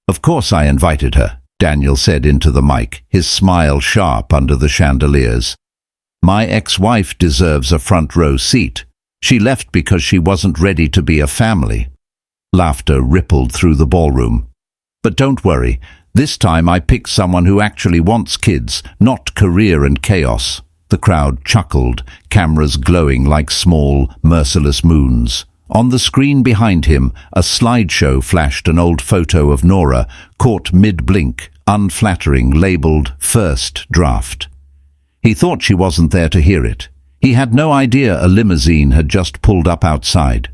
Of course I invited her, Daniel said into the mic, his smile sharp under the chandeliers. My ex-wife deserves a front row seat. She left because she wasn't ready to be a family. Laughter rippled through the ballroom. But don't worry, this time I picked someone who actually wants kids, not career and chaos. The crowd chuckled, cameras glowing like small, merciless moons. On the screen behind him, a slideshow flashed an old photo of Nora, caught mid-blink, unflattering, labelled First Draft. He thought she wasn't there to hear it. He had no idea a limousine had just pulled up outside.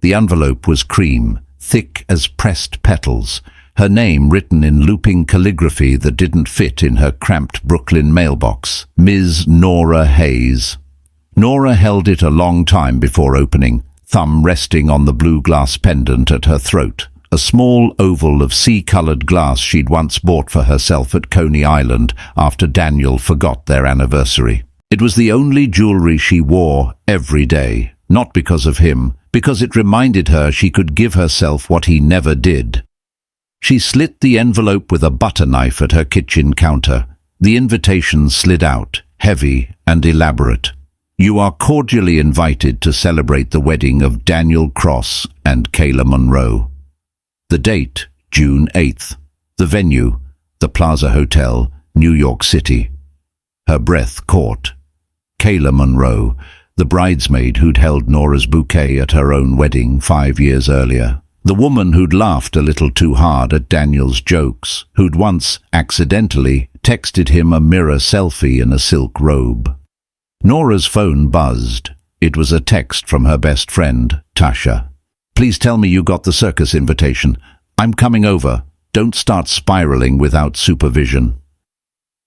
The envelope was cream, thick as pressed petals, her name written in looping calligraphy that didn't fit in her cramped Brooklyn mailbox. Ms. Nora Hayes. Nora held it a long time before opening, thumb resting on the blue glass pendant at her throat, a small oval of sea-coloured glass she'd once bought for herself at Coney Island after Daniel forgot their anniversary. It was the only jewellery she wore every day, not because of him, because it reminded her she could give herself what he never did. She slit the envelope with a butter knife at her kitchen counter. The invitation slid out, heavy and elaborate. You are cordially invited to celebrate the wedding of Daniel Cross and Kayla Monroe. The date, June 8th. The venue, the Plaza Hotel, New York City. Her breath caught. Kayla Monroe, the bridesmaid who'd held Nora's bouquet at her own wedding 5 years earlier. The woman who'd laughed a little too hard at Daniel's jokes, who'd once, accidentally, texted him a mirror selfie in a silk robe. Nora's phone buzzed. It was a text from her best friend, Tasha. Please tell me you got the circus invitation. I'm coming over. Don't start spiraling without supervision.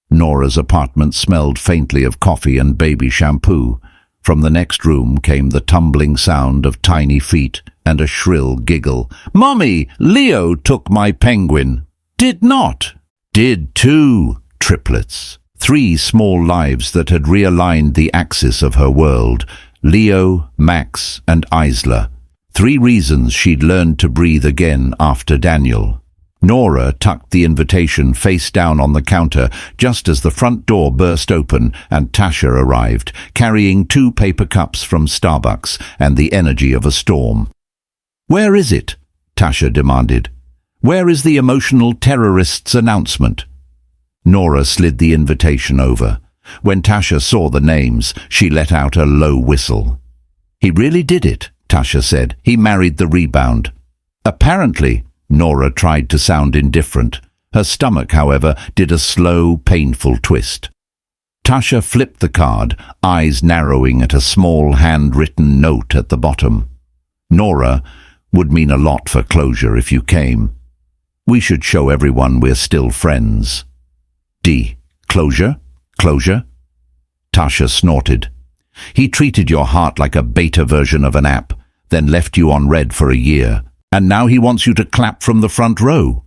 Nora's apartment smelled faintly of coffee and baby shampoo. From the next room came the tumbling sound of tiny feet and a shrill giggle. Mommy, Leo took my penguin. Did not. Did too. Triplets. 3 small lives that had realigned the axis of her world. Leo, Max, and Isla. 3 reasons she'd learned to breathe again after Daniel. Nora tucked the invitation face down on the counter just as the front door burst open and Tasha arrived, carrying 2 paper cups from Starbucks and the energy of a storm. Where is it? Tasha demanded. Where is the emotional terrorist's announcement? Nora slid the invitation over. When Tasha saw the names, she let out a low whistle. He really did it, Tasha said. He married the rebound. Apparently. Nora tried to sound indifferent. Her stomach, however, did a slow, painful twist. Tasha flipped the card, eyes narrowing at a small hand-written note at the bottom. Nora, would mean a lot for closure if you came. We should show everyone we're still friends. D. Closure? Closure? Tasha snorted. He treated your heart like a beta version of an app, then left you on red for a year. And now he wants you to clap from the front row.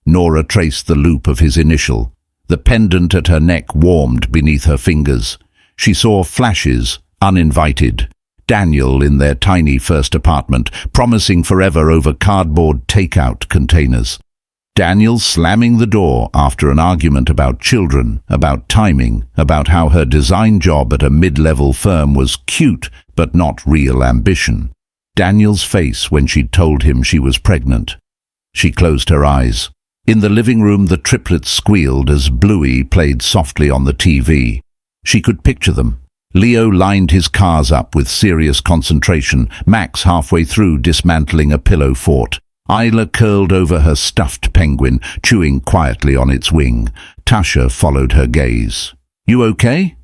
Nora traced the loop of his initial. The pendant at her neck warmed beneath her fingers. She saw flashes, uninvited. Daniel in their tiny first apartment, promising forever over cardboard takeout containers. Daniel slamming the door after an argument about children, about timing, about how her design job at a mid-level firm was cute but not real ambition. Daniel's face when she'd told him she was pregnant. She closed her eyes. In the living room the triplets squealed as Bluey played softly on the TV. She could picture them. Leo lined his cars up with serious concentration, Max halfway through dismantling a pillow fort. Isla curled over her stuffed penguin, chewing quietly on its wing. Tasha followed her gaze. You okay?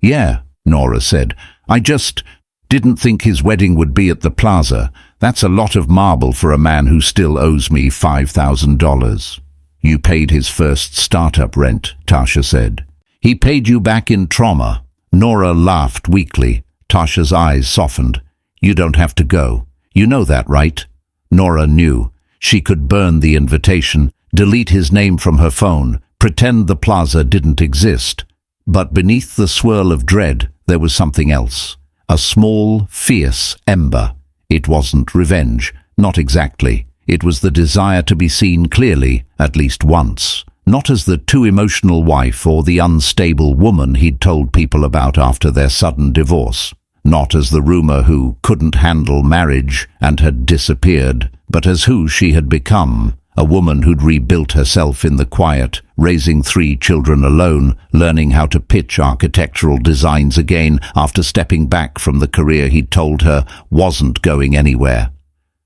Yeah, Nora said. I just didn't think his wedding would be at the plaza. That's a lot of marble for a man who still owes me $5,000. You paid his first startup rent, Tasha said. He paid you back in trauma. Nora laughed weakly. Tasha's eyes softened. You don't have to go. You know that, right? Nora knew. She could burn the invitation, delete his name from her phone, pretend the plaza didn't exist. But beneath the swirl of dread, there was something else. A small, fierce ember. It wasn't revenge. Not exactly. It was the desire to be seen clearly, at least once, not as the too emotional wife or the unstable woman he'd told people about after their sudden divorce, not as the rumor who couldn't handle marriage and had disappeared, but as who she had become, a woman who'd rebuilt herself in the quiet, raising 3 children alone, learning how to pitch architectural designs again after stepping back from the career he'd told her wasn't going anywhere.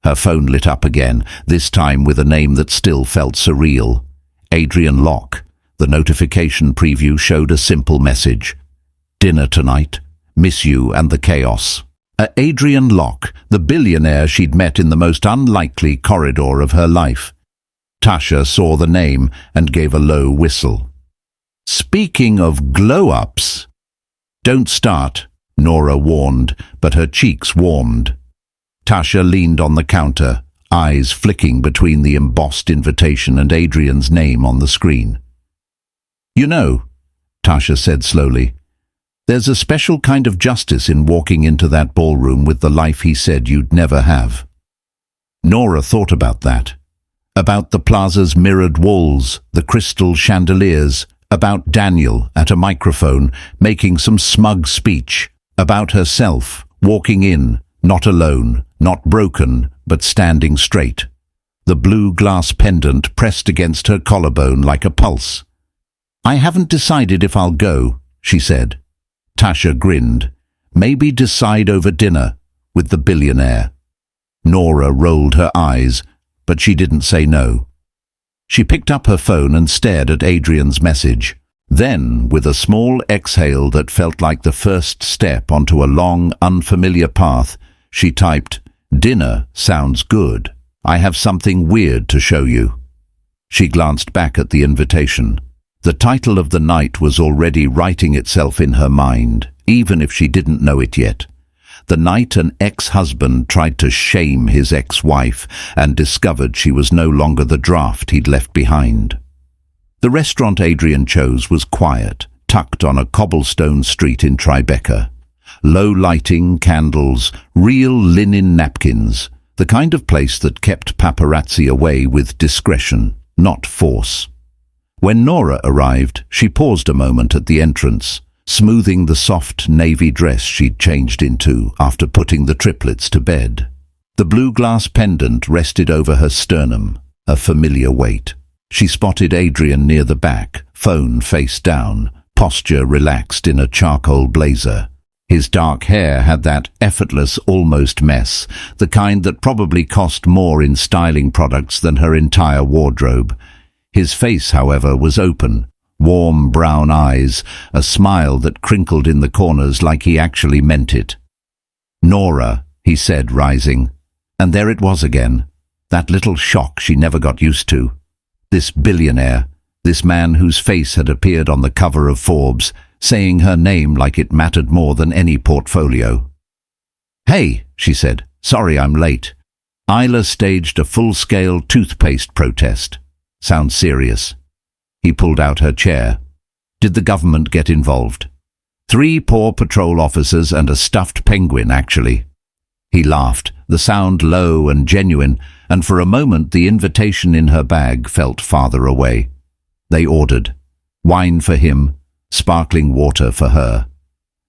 Her phone lit up again, this time with a name that still felt surreal. Adrien Locke. The notification preview showed a simple message. Dinner tonight. Miss you and the chaos. Adrien Locke, the billionaire she'd met in the most unlikely corridor of her life. Tasha saw the name and gave a low whistle. Speaking of glow-ups. Don't start, Nora warned, but her cheeks warmed. Tasha leaned on the counter, eyes flicking between the embossed invitation and Adrien's name on the screen. You know, Tasha said slowly, there's a special kind of justice in walking into that ballroom with the life he said you'd never have. Nora thought about that. About the plaza's mirrored walls, the crystal chandeliers, about Daniel at a microphone making some smug speech, about herself walking in, not alone, not broken, but standing straight. The blue glass pendant pressed against her collarbone like a pulse. I haven't decided if I'll go, she said. Tasha grinned. Maybe decide over dinner with the billionaire. Nora rolled her eyes, but she didn't say no. She picked up her phone and stared at Adrien's message. Then, with a small exhale that felt like the first step onto a long, unfamiliar path, she typed, Dinner sounds good. I have something weird to show you. She glanced back at the invitation. The title of the night was already writing itself in her mind, even if she didn't know it yet. The night an ex-husband tried to shame his ex-wife and discovered she was no longer the draft he'd left behind. The restaurant Adrien chose was quiet, tucked on a cobblestone street in Tribeca. Low lighting, candles, real linen napkins, the kind of place that kept paparazzi away with discretion, not force. When Nora arrived, she paused a moment at the entrance, smoothing the soft navy dress she'd changed into after putting the triplets to bed. The blue glass pendant rested over her sternum, a familiar weight. She spotted Adrien near the back, phone face down, posture relaxed in a charcoal blazer. His dark hair had that effortless almost mess, the kind that probably cost more in styling products than her entire wardrobe. His face, however, was open, warm brown eyes, a smile that crinkled in the corners like he actually meant it. Nora, he said, rising. And there it was again, that little shock she never got used to. This billionaire, this man whose face had appeared on the cover of Forbes, saying her name like it mattered more than any portfolio. Hey, she said, sorry I'm late. Isla staged a full-scale toothpaste protest. Sounds serious. He pulled out her chair. Did the government get involved? 3 poor patrol officers and a stuffed penguin, actually. He laughed, the sound low and genuine, and for a moment the invitation in her bag felt farther away. They ordered. Wine for him, sparkling water for her.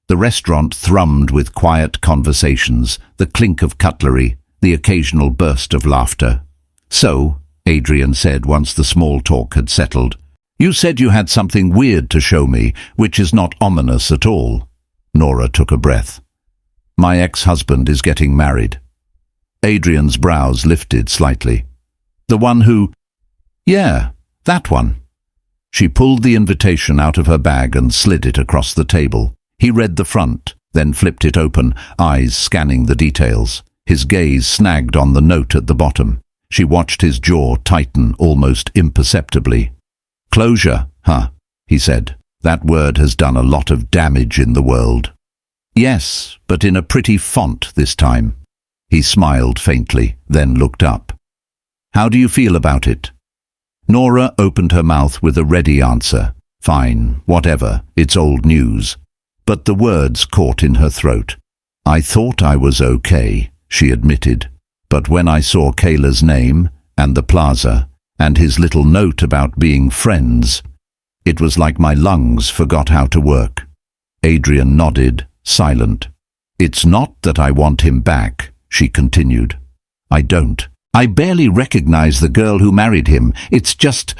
The restaurant thrummed with quiet conversations, the clink of cutlery, the occasional burst of laughter. So, Adrien said once the small talk had settled, you said you had something weird to show me, which is not ominous at all. Nora took a breath. My ex-husband is getting married. Adrien's brows lifted slightly. The one who... Yeah, that one. She pulled the invitation out of her bag and slid it across the table. He read the front, then flipped it open, eyes scanning the details. His gaze snagged on the note at the bottom. She watched his jaw tighten almost imperceptibly. Closure, huh, he said. That word has done a lot of damage in the world. Yes, but in a pretty font this time. He smiled faintly, then looked up. How do you feel about it? Nora opened her mouth with a ready answer. Fine, whatever, it's old news. But the words caught in her throat. I thought I was okay, she admitted. But when I saw Kayla's name, and the plaza, and his little note about being friends. It was like my lungs forgot how to work. Adrien nodded, silent. "It's not that I want him back," she continued. "I don't. I barely recognize the girl who married him. It's just—"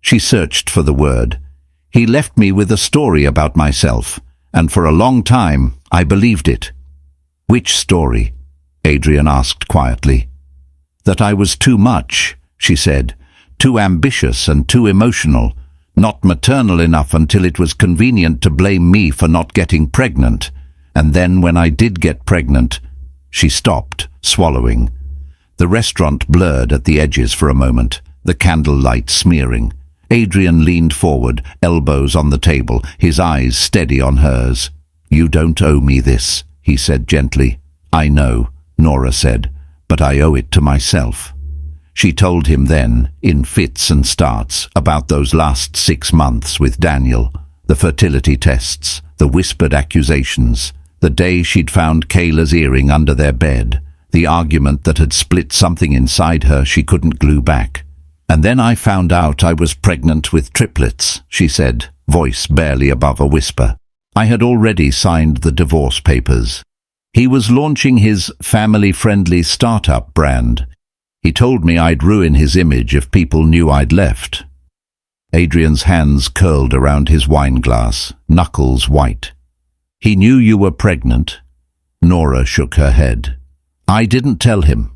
She searched for the word. "He left me with a story about myself, and for a long time I believed it." "Which story?" Adrien asked quietly. "That I was too much," she said. "Too ambitious and too emotional. Not maternal enough until it was convenient to blame me for not getting pregnant. And then when I did get pregnant—" She stopped, swallowing. The restaurant blurred at the edges for a moment, the candlelight smearing. Adrien leaned forward, elbows on the table, his eyes steady on hers. "You don't owe me this," he said gently. "I know," Nora said, "but I owe it to myself." She told him then, in fits and starts, about those last 6 months with Daniel, the fertility tests, the whispered accusations, the day she'd found Kayla's earring under their bed, the argument that had split something inside her she couldn't glue back. "And then I found out I was pregnant with triplets," she said, voice barely above a whisper. "I had already signed the divorce papers. He was launching his family-friendly startup brand. He told me I'd ruin his image if people knew I'd left." Adrien's hands curled around his wine glass, knuckles white. "He knew you were pregnant?" Nora shook her head. "I didn't tell him.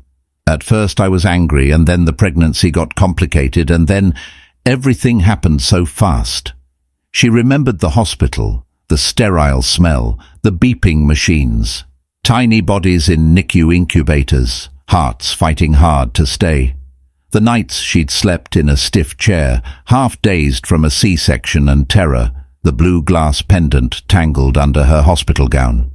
At first I was angry, and then the pregnancy got complicated, and then everything happened so fast." She remembered the hospital, the sterile smell, the beeping machines, tiny bodies in NICU incubators, hearts fighting hard to stay. The nights she'd slept in a stiff chair, half dazed from a C-section and terror, the blue glass pendant tangled under her hospital gown.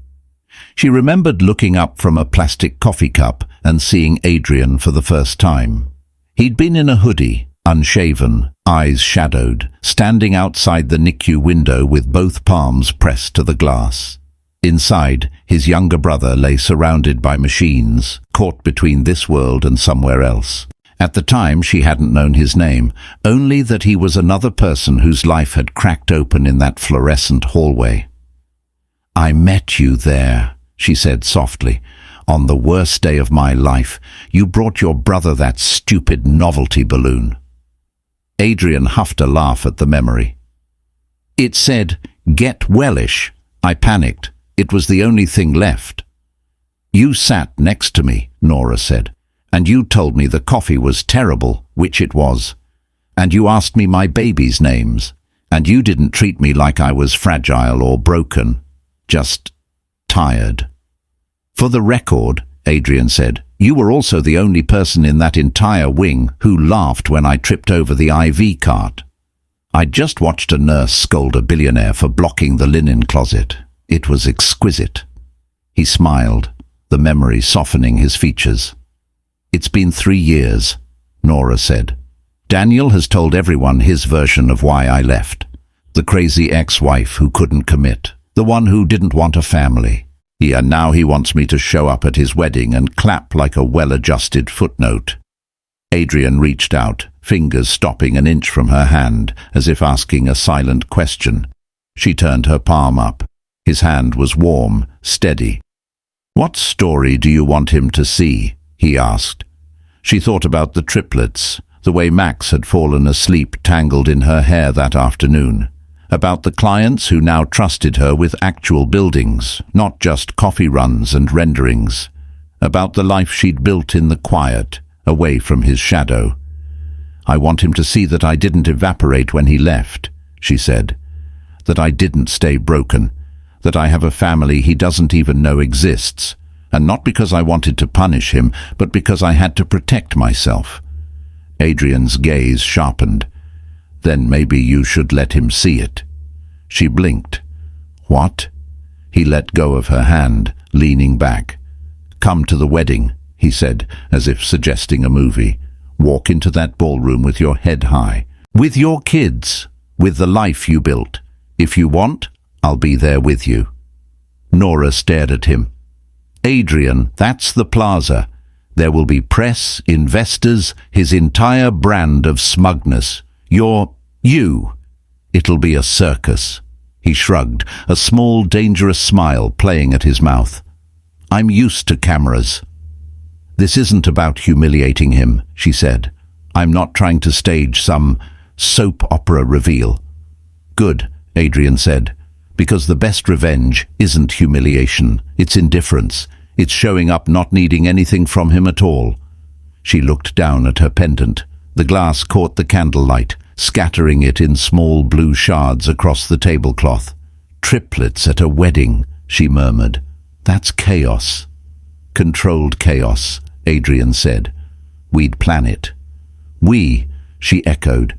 She remembered looking up from a plastic coffee cup and seeing Adrien for the first time. He'd been in a hoodie, unshaven, eyes shadowed, standing outside the NICU window with both palms pressed to the glass. Inside, his younger brother lay surrounded by machines, caught between this world and somewhere else. At the time, she hadn't known his name, only that he was another person whose life had cracked open in that fluorescent hallway. "I met you there," she said softly. "On the worst day of my life, you brought your brother that stupid novelty balloon." Adrien huffed a laugh at the memory. "It said, 'Get wellish.' I panicked. It was the only thing left." "You sat next to me," Nora said, "and you told me the coffee was terrible, which it was. And you asked me my baby's names, and you didn't treat me like I was fragile or broken, just tired." "For the record," Adrien said, "you were also the only person in that entire wing who laughed when I tripped over the IV cart. I'd just watched a nurse scold a billionaire for blocking the linen closet. It was exquisite." He smiled, the memory softening his features. "It's been 3 years," Nora said. "Daniel has told everyone his version of why I left. The crazy ex-wife who couldn't commit, the one who didn't want a family. And now he wants me to show up at his wedding and clap like a well-adjusted footnote." Adrien reached out, fingers stopping an inch from her hand, as if asking a silent question. She turned her palm up. His hand was warm, steady. "What story do you want him to see?" he asked. She thought about the triplets, the way Max had fallen asleep tangled in her hair that afternoon, about the clients who now trusted her with actual buildings, not just coffee runs and renderings, about the life she'd built in the quiet, away from his shadow. "I want him to see that I didn't evaporate when he left," she said, "that I didn't stay broken, that I have a family he doesn't even know exists, and not because I wanted to punish him, but because I had to protect myself." Adrien's gaze sharpened. "Then maybe you should let him see it." She blinked. "What?" He let go of her hand, leaning back. "Come to the wedding," he said, as if suggesting a movie. "Walk into that ballroom with your head high. With your kids, with the life you built. If you want, I'll be there with you." Nora stared at him. "Adrien, that's the plaza. There will be press, investors, his entire brand of smugness. You. It'll be a circus. He shrugged, a small, dangerous smile playing at his mouth. I'm used to cameras. This isn't about humiliating him, she said. I'm not trying to stage some soap opera reveal. Good, Adrien said, because the best revenge isn't humiliation, it's indifference. It's showing up not needing anything from him at all. She looked down at her pendant. The glass caught the candlelight, scattering it in small blue shards across the tablecloth. Triplets at a wedding, she murmured. That's chaos. Controlled chaos, Adrien said. We'd plan it. We, she echoed.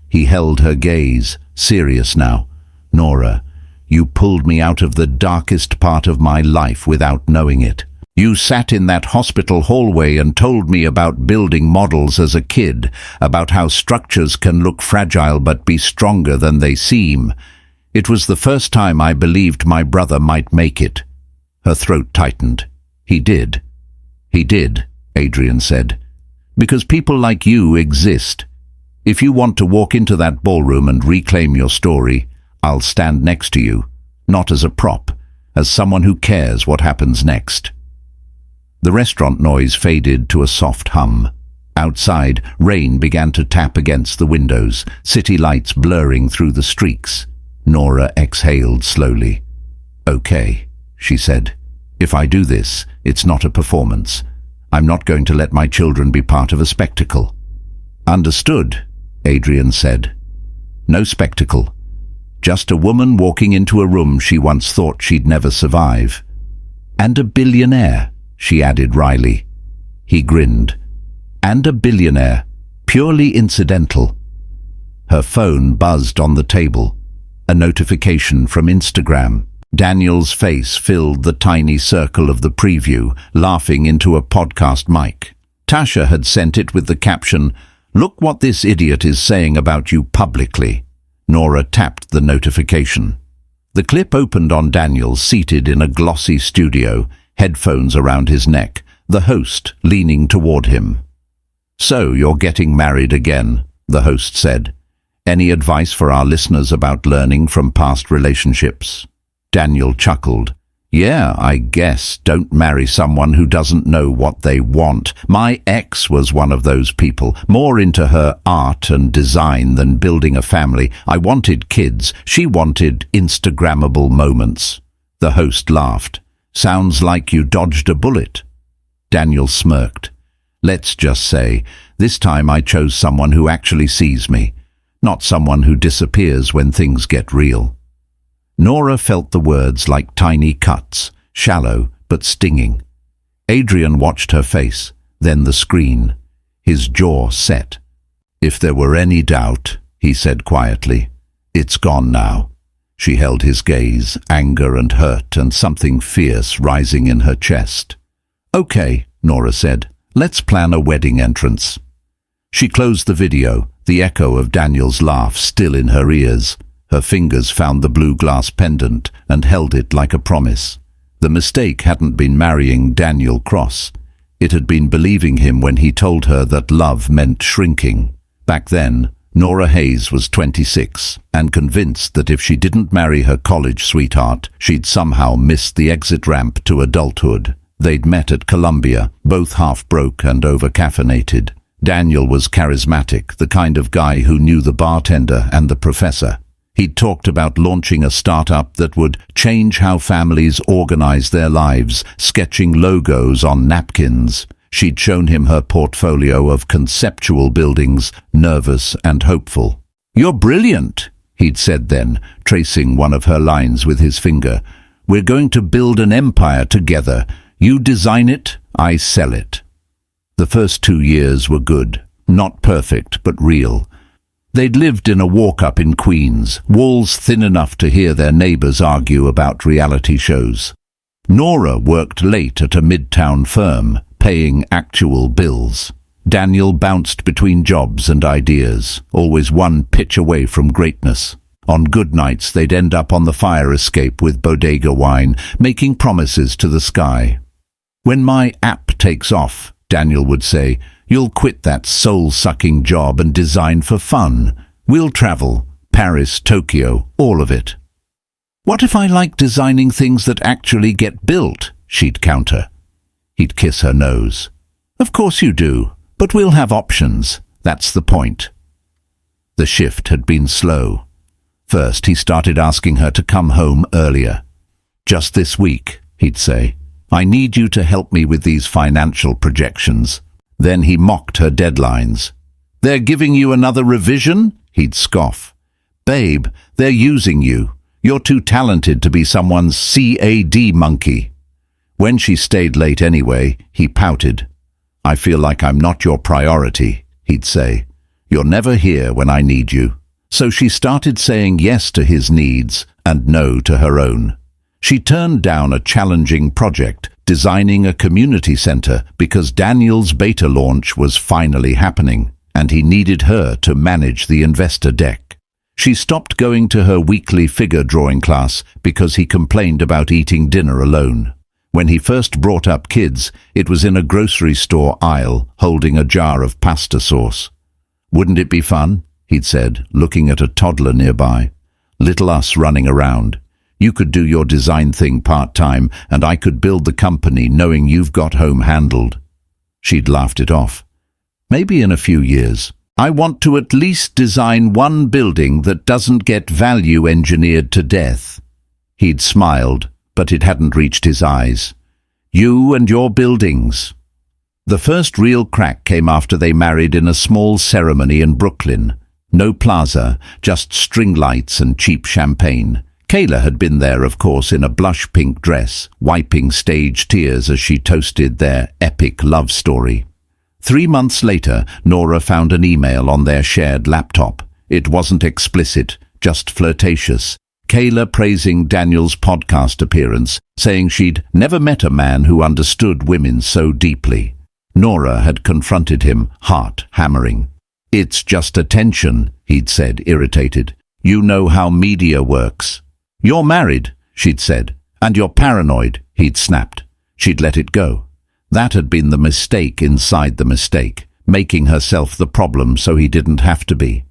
He held her gaze, serious now. Nora, you pulled me out of the darkest part of my life without knowing it. You sat in that hospital hallway and told me about building models as a kid, about how structures can look fragile but be stronger than they seem. It was the first time I believed my brother might make it. Her throat tightened. He did. He did, Adrien said. Because people like you exist. If you want to walk into that ballroom and reclaim your story, I'll stand next to you, not as a prop, as someone who cares what happens next. The restaurant noise faded to a soft hum. Outside, rain began to tap against the windows, city lights blurring through the streaks. Nora exhaled slowly. Okay, she said. If I do this, it's not a performance. I'm not going to let my children be part of a spectacle. Understood, Adrien said. No spectacle. Just a woman walking into a room she once thought she'd never survive. And a billionaire, she added wryly. He grinned. And a billionaire, purely incidental. Her phone buzzed on the table. A notification from Instagram. Daniel's face filled the tiny circle of the preview, laughing into a podcast mic. Tasha had sent it with the caption, "Look what this idiot is saying about you publicly." Nora tapped the notification. The clip opened on Daniel seated in a glossy studio, headphones around his neck, the host leaning toward him. "So you're getting married again," the host said. "Any advice for our listeners about learning from past relationships?" Daniel chuckled. "Yeah, I guess. Don't marry someone who doesn't know what they want. My ex was one of those people, more into her art and design than building a family. I wanted kids. She wanted Instagrammable moments." The host laughed. "Sounds like you dodged a bullet." Daniel smirked. "Let's just say, this time I chose someone who actually sees me, not someone who disappears when things get real." Nora felt the words like tiny cuts, shallow but stinging. Adrien watched her face, then the screen. His jaw set. "If there were any doubt," he said quietly, "it's gone now." She held his gaze, anger and hurt and something fierce rising in her chest. "Okay," Nora said, "let's plan a wedding entrance." She closed the video, the echo of Daniel's laugh still in her ears. Her fingers found the blue glass pendant and held it like a promise. The mistake hadn't been marrying Daniel Cross. It had been believing him when he told her that love meant shrinking. Back then, Nora Hayes was 26 and convinced that if she didn't marry her college sweetheart, she'd somehow miss the exit ramp to adulthood. They'd met at Columbia, both half-broke and over-caffeinated. Daniel was charismatic, the kind of guy who knew the bartender and the professor. He'd talked about launching a startup that would change how families organize their lives, sketching logos on napkins. She'd shown him her portfolio of conceptual buildings, nervous and hopeful. "You're brilliant," he'd said then, tracing one of her lines with his finger. "We're going to build an empire together. You design it, I sell it." The first 2 years were good, not perfect but real. They'd lived in a walk-up in Queens, walls thin enough to hear their neighbors argue about reality shows. Nora worked late at a midtown firm, paying actual bills. Daniel bounced between jobs and ideas, always one pitch away from greatness. On good nights they'd end up on the fire escape with bodega wine, making promises to the sky. "When my app takes off," Daniel would say. You'll quit that soul-sucking job and design for fun. We'll travel. Paris, Tokyo, all of it. What if I like designing things that actually get built? She'd counter. He'd kiss her nose. Of course you do, but we'll have options. That's the point. The shift had been slow. First, he started asking her to come home earlier. Just this week, he'd say. I need you to help me with these financial projections. Then he mocked her deadlines. They're giving you another revision? He'd scoff. Babe, they're using you. You're too talented to be someone's CAD monkey. When she stayed late anyway, he pouted. I feel like I'm not your priority, he'd say. You're never here when I need you. So she started saying yes to his needs and no to her own. She turned down a challenging project, designing a community center, because Daniel's beta launch was finally happening, and he needed her to manage the investor deck. She stopped going to her weekly figure drawing class because he complained about eating dinner alone. When he first brought up kids, it was in a grocery store aisle, holding a jar of pasta sauce. Wouldn't it be fun? He'd said, looking at a toddler nearby. Little us running around. You could do your design thing part-time, and I could build the company knowing you've got home handled. She'd laughed it off. Maybe in a few years. I want to at least design one building that doesn't get value engineered to death. He'd smiled, but it hadn't reached his eyes. You and your buildings. The first real crack came after they married in a small ceremony in Brooklyn. No plaza, just string lights and cheap champagne. Kayla had been there, of course, in a blush pink dress, wiping stage tears as she toasted their epic love story. 3 months later, Nora found an email on their shared laptop. It wasn't explicit, just flirtatious. Kayla praising Daniel's podcast appearance, saying she'd never met a man who understood women so deeply. Nora had confronted him, heart hammering. It's just attention, he'd said, irritated. You know how media works. You're married, she'd said, and you're paranoid, he'd snapped. She'd let it go. That had been the mistake inside the mistake, making herself the problem so he didn't have to be.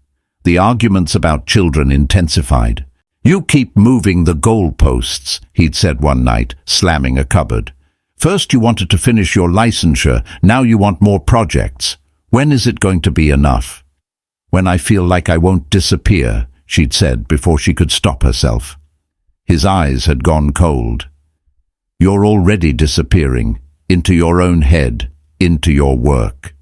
The arguments about children intensified. You keep moving the goalposts, he'd said one night, slamming a cupboard. First you wanted to finish your licensure, now you want more projects. When is it going to be enough? When I feel like I won't disappear, she'd said before she could stop herself. His eyes had gone cold. You're already disappearing, into your own head, into your work.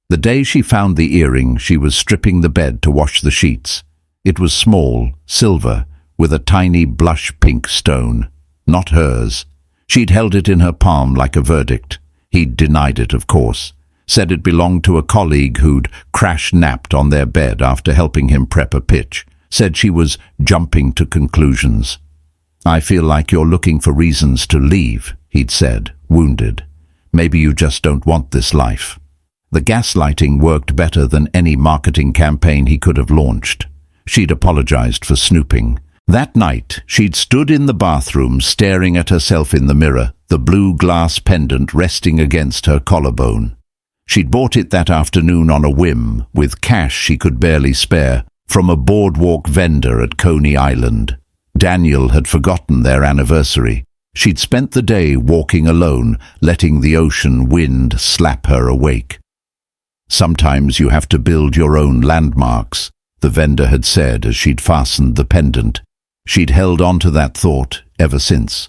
The day she found the earring, she was stripping the bed to wash the sheets. It was small, silver, with a tiny blush pink stone. Not hers. She'd held it in her palm like a verdict. He'd denied it, of course. Said it belonged to a colleague who'd crash-napped on their bed after helping him prep a pitch. Said she was jumping to conclusions. I feel like you're looking for reasons to leave, he'd said, wounded. Maybe you just don't want this life. The gaslighting worked better than any marketing campaign he could have launched. She'd apologized for snooping. That night, she'd stood in the bathroom staring at herself in the mirror, the blue glass pendant resting against her collarbone. She'd bought it that afternoon on a whim, with cash she could barely spare, from a boardwalk vendor at Coney Island. Daniel had forgotten their anniversary. She'd spent the day walking alone, letting the ocean wind slap her awake. Sometimes you have to build your own landmarks, the vendor had said as she'd fastened the pendant. She'd held on to that thought ever since.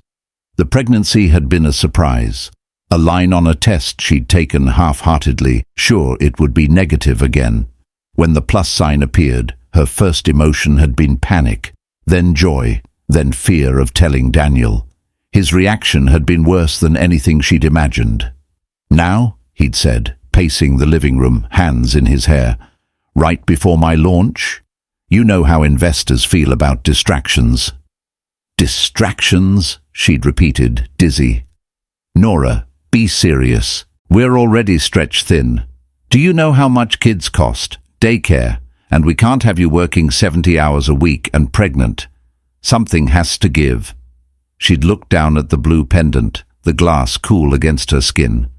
The pregnancy had been a surprise. A line on a test she'd taken half-heartedly, sure it would be negative again. When the plus sign appeared, her first emotion had been panic, then joy, then fear of telling Daniel. His reaction had been worse than anything she'd imagined. Now, he'd said, pacing the living room, hands in his hair, right before my launch? You know how investors feel about distractions. Distractions, she'd repeated, dizzy. Nora, be serious. We're already stretched thin. Do you know how much kids cost? Daycare. And we can't have you working 70 hours a week and pregnant. Something has to give. She'd looked down at the blue pendant, the glass cool against her skin.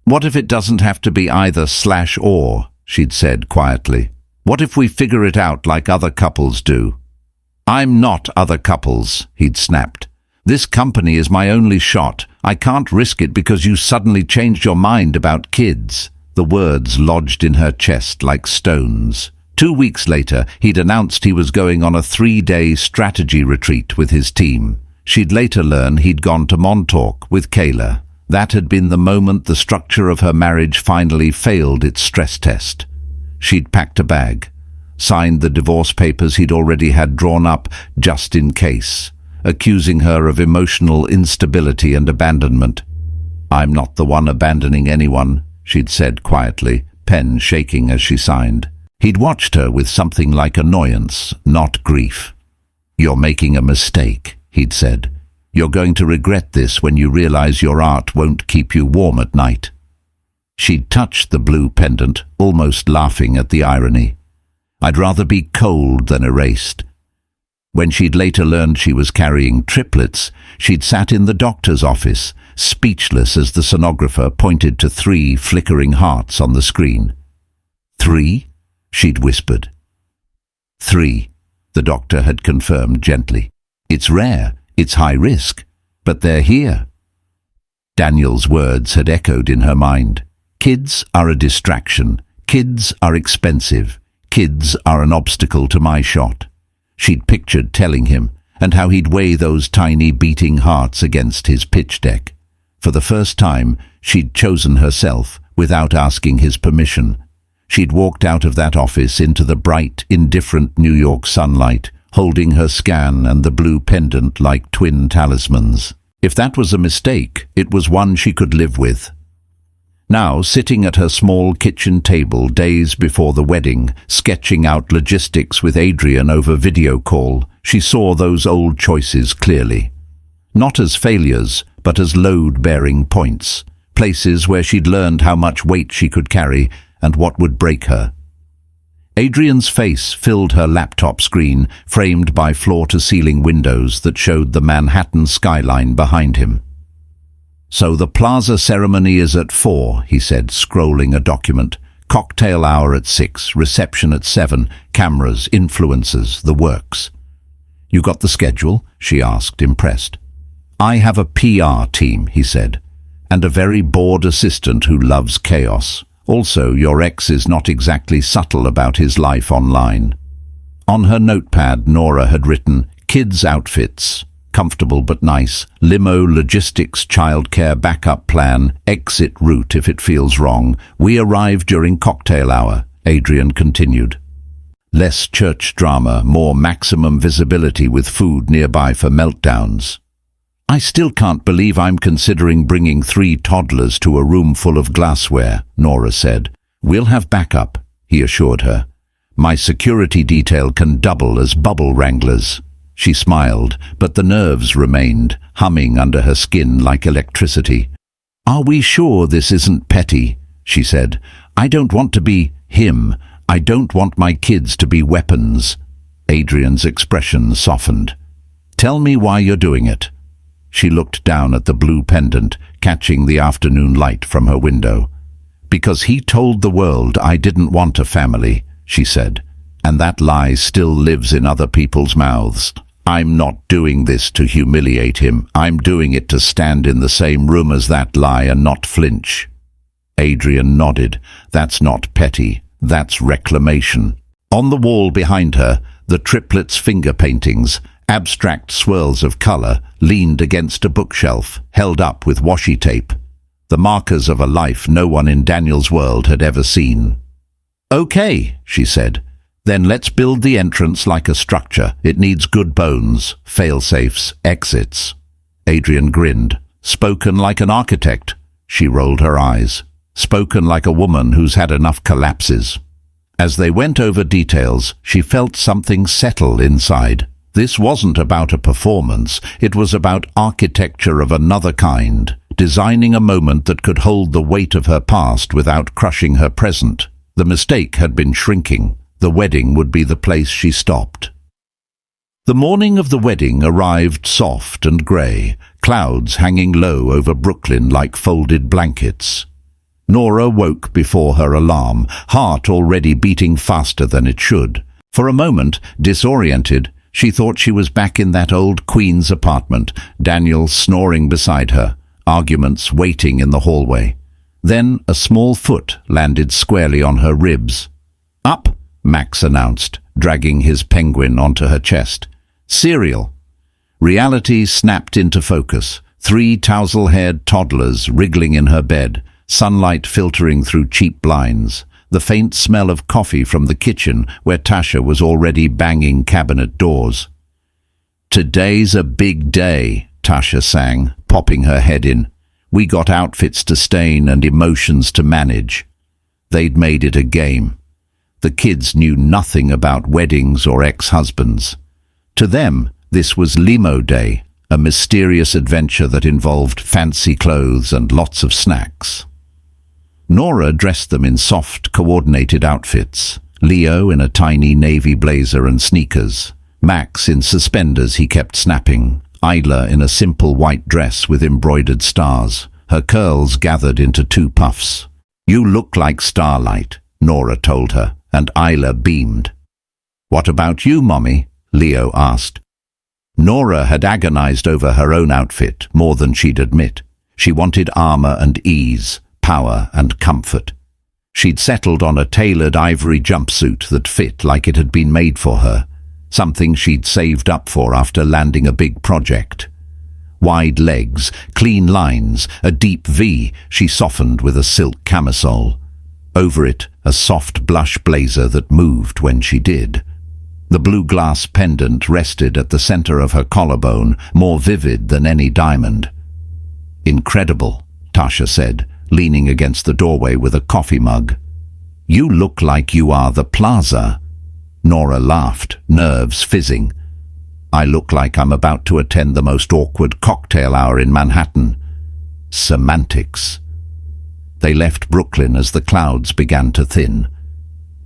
What if it doesn't have to be either/or, she'd said quietly. What if we figure it out like other couples do? I'm not other couples, he'd snapped. This company is my only shot. I can't risk it because you suddenly changed your mind about kids. The words lodged in her chest like stones. 2 weeks later, he'd announced he was going on a 3-day strategy retreat with his team. She'd later learn he'd gone to Montauk with Kayla. That had been the moment the structure of her marriage finally failed its stress test. She'd packed a bag, signed the divorce papers he'd already had drawn up just in case, accusing her of emotional instability and abandonment. I'm not the one abandoning anyone, she'd said quietly, pen shaking as she signed. He'd watched her with something like annoyance, not grief. You're making a mistake, he'd said. You're going to regret this when you realize your art won't keep you warm at night. She'd touched the blue pendant, almost laughing at the irony. I'd rather be cold than erased. When she'd later learned she was carrying triplets, she'd sat in the doctor's office, speechless as the sonographer pointed to 3 flickering hearts on the screen. 3? She'd whispered. 3, the doctor had confirmed gently. It's rare, it's high risk, but they're here. Daniel's words had echoed in her mind. Kids are a distraction. Kids are expensive. Kids are an obstacle to my shot. She'd pictured telling him, and how he'd weigh those tiny beating hearts against his pitch deck. For the first time, she'd chosen herself without asking his permission. She'd walked out of that office into the bright, indifferent New York sunlight, holding her scan and the blue pendant like twin talismans. If that was a mistake, it was one she could live with. Now, sitting at her small kitchen table days before the wedding, sketching out logistics with Adrien over video call, she saw those old choices clearly. Not as failures, but as load-bearing points, places where she'd learned how much weight she could carry and what would break her. Adrien's face filled her laptop screen, framed by floor-to-ceiling windows that showed the Manhattan skyline behind him. So the plaza ceremony is at 4, he said, scrolling a document. Cocktail hour at 6, reception at 7, cameras, influencers, the works. You got the schedule? She asked, impressed. I have a PR team, he said, and a very bored assistant who loves chaos. Also, your ex is not exactly subtle about his life online. On her notepad, Nora had written, kids' outfits, comfortable but nice, limo logistics, childcare backup plan, exit route if it feels wrong. We arrive during cocktail hour, Adrien continued. Less church drama, more maximum visibility with food nearby for meltdowns. I still can't believe I'm considering bringing 3 toddlers to a room full of glassware, Nora said. We'll have backup, he assured her. My security detail can double as bubble wranglers. She smiled, but the nerves remained, humming under her skin like electricity. Are we sure this isn't petty? She said. I don't want to be him. I don't want my kids to be weapons. Adrien's expression softened. Tell me why you're doing it. She looked down at the blue pendant, catching the afternoon light from her window. Because he told the world I didn't want a family, she said, and that lie still lives in other people's mouths. I'm not doing this to humiliate him. I'm doing it to stand in the same room as that lie and not flinch. Adrien nodded. That's not petty. That's reclamation. On the wall behind her, the triplets' finger paintings, abstract swirls of color, leaned against a bookshelf, held up with washi tape. The markers of a life no one in Daniel's world had ever seen. Okay, she said. Then let's build the entrance like a structure. It needs good bones, fail-safes, exits. Adrien grinned. Spoken like an architect. She rolled her eyes. Spoken like a woman who's had enough collapses. As they went over details, she felt something settle inside. This wasn't about a performance. It was about architecture of another kind, designing a moment that could hold the weight of her past without crushing her present. The mistake had been shrinking. The wedding would be the place she stopped. The morning of the wedding arrived soft and grey, clouds hanging low over Brooklyn like folded blankets. Nora woke before her alarm, heart already beating faster than it should. For a moment, disoriented, she thought she was back in that old Queen's apartment, Daniel snoring beside her, arguments waiting in the hallway. Then a small foot landed squarely on her ribs. "Up," Max announced, dragging his penguin onto her chest. "Cereal." Reality snapped into focus. 3 tousle-haired toddlers wriggling in her bed, sunlight filtering through cheap blinds, the faint smell of coffee from the kitchen where Tasha was already banging cabinet doors. "Today's a big day," Tasha sang, popping her head in. "We got outfits to stain and emotions to manage." They'd made it a game. The kids knew nothing about weddings or ex-husbands. To them, this was Limo Day, a mysterious adventure that involved fancy clothes and lots of snacks. Nora dressed them in soft, coordinated outfits. Leo in a tiny navy blazer and sneakers. Max in suspenders he kept snapping. Isla in a simple white dress with embroidered stars, her curls gathered into 2 puffs. "You look like starlight," Nora told her, and Isla beamed. "What about you, Mommy?" Leo asked. Nora had agonized over her own outfit more than she'd admit. She wanted armor and ease, power and comfort. She'd settled on a tailored ivory jumpsuit that fit like it had been made for her, something she'd saved up for after landing a big project. Wide legs, clean lines, a deep V she softened with a silk camisole. Over it, a soft blush blazer that moved when she did. The blue glass pendant rested at the center of her collarbone, more vivid than any diamond. "Incredible," Tasha said, leaning against the doorway with a coffee mug. "You look like you are the Plaza." Nora laughed, nerves fizzing. "I look like I'm about to attend the most awkward cocktail hour in Manhattan." Semantics. They left Brooklyn as the clouds began to thin.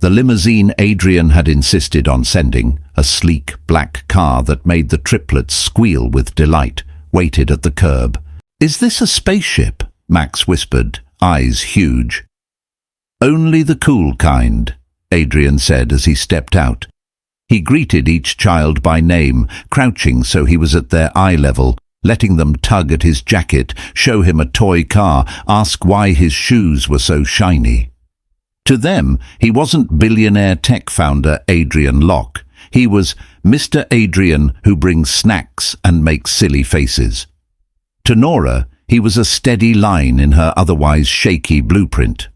The limousine Adrien had insisted on sending, a sleek black car that made the triplets squeal with delight, waited at the curb. "Is this a spaceship?" Max whispered, eyes huge. "Only the cool kind," Adrien said as he stepped out. He greeted each child by name, crouching so he was at their eye level, letting them tug at his jacket, show him a toy car, ask why his shoes were so shiny. To them, he wasn't billionaire tech founder Adrien Locke. He was Mr. Adrien who brings snacks and makes silly faces. To Nora, he was a steady line in her otherwise shaky blueprint.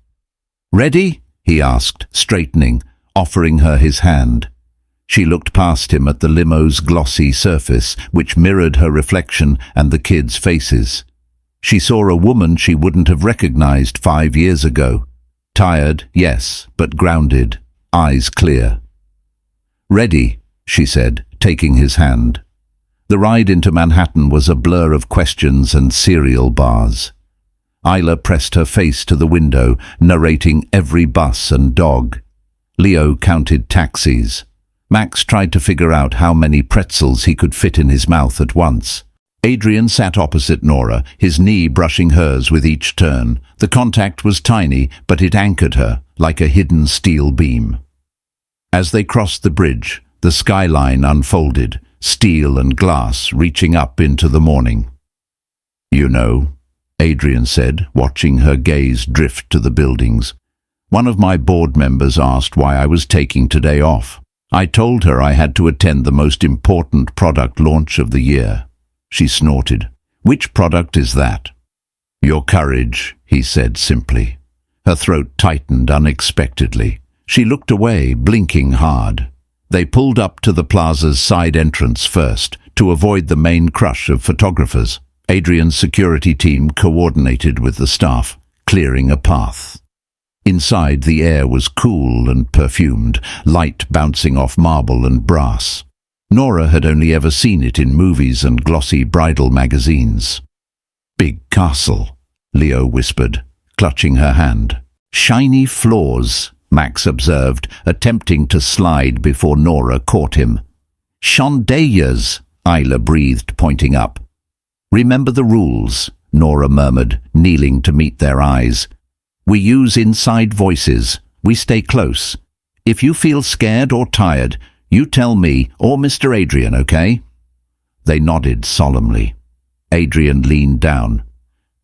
"Ready?" he asked, straightening, offering her his hand. She looked past him at the limo's glossy surface, which mirrored her reflection and the kids' faces. She saw a woman she wouldn't have recognized 5 years ago. Tired, yes, but grounded, eyes clear. "Ready," she said, taking his hand. The ride into Manhattan was a blur of questions and cereal bars. Isla pressed her face to the window, narrating every bus and dog. Leo counted taxis. Max tried to figure out how many pretzels he could fit in his mouth at once. Adrien sat opposite Nora, his knee brushing hers with each turn. The contact was tiny, but it anchored her, like a hidden steel beam. As they crossed the bridge, the skyline unfolded, steel and glass reaching up into the morning. "You know," Adrien said, watching her gaze drift to the buildings. "One of my board members asked why I was taking today off. I told her I had to attend the most important product launch of the year." She snorted. "Which product is that?" "Your courage," he said simply. Her throat tightened unexpectedly. She looked away, blinking hard. They pulled up to the plaza's side entrance first, to avoid the main crush of photographers. Adrien's security team coordinated with the staff, clearing a path. Inside, the air was cool and perfumed, light bouncing off marble and brass. Nora had only ever seen it in movies and glossy bridal magazines. "Big castle," Leo whispered, clutching her hand. "Shiny floors," Max observed, attempting to slide before Nora caught him. "Chandeliers," Isla breathed, pointing up. "Remember the rules," Nora murmured, kneeling to meet their eyes. We use inside voices. We stay close. If you feel scared or tired, you tell me or Mr. Adrien, okay?" They nodded solemnly. Adrien leaned down.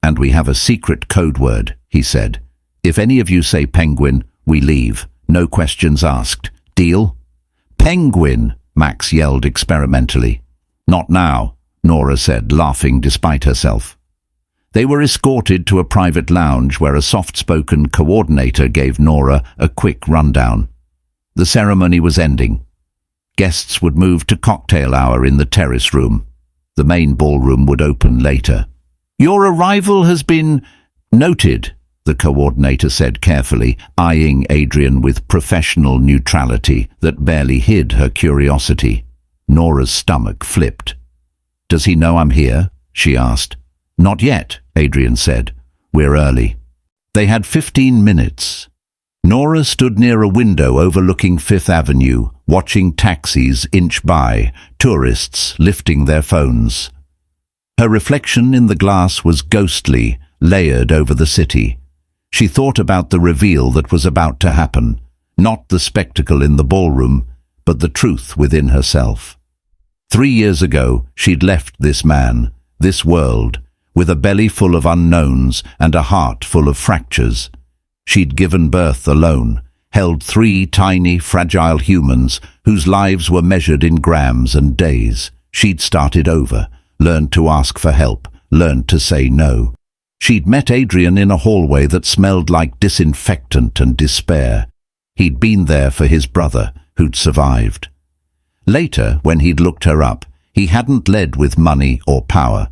"And we have a secret code word," he said. "If any of you say penguin, we leave. No questions asked. Deal?" "Penguin!" Max yelled experimentally. "Not now," Nora said, laughing despite herself. They were escorted to a private lounge where a soft-spoken coordinator gave Nora a quick rundown. The ceremony was ending. Guests would move to cocktail hour in the terrace room. The main ballroom would open later. "Your arrival has been noted," the coordinator said carefully, eyeing Adrien with professional neutrality that barely hid her curiosity. Nora's stomach flipped. "Does he know I'm here?" she asked. "Not yet," Adrien said. "We're early." They had 15 minutes. Nora stood near a window overlooking Fifth Avenue, watching taxis inch by, tourists lifting their phones. Her reflection in the glass was ghostly, layered over the city. She thought about the reveal that was about to happen, not the spectacle in the ballroom, but the truth within herself. 3 years ago, she'd left this man, this world, with a belly full of unknowns and a heart full of fractures. She'd given birth alone, held 3 tiny, fragile humans whose lives were measured in grams and days. She'd started over, learned to ask for help, learned to say no. She'd met Adrien in a hallway that smelled like disinfectant and despair. He'd been there for his brother, who'd survived. Later, when he'd looked her up, he hadn't led with money or power.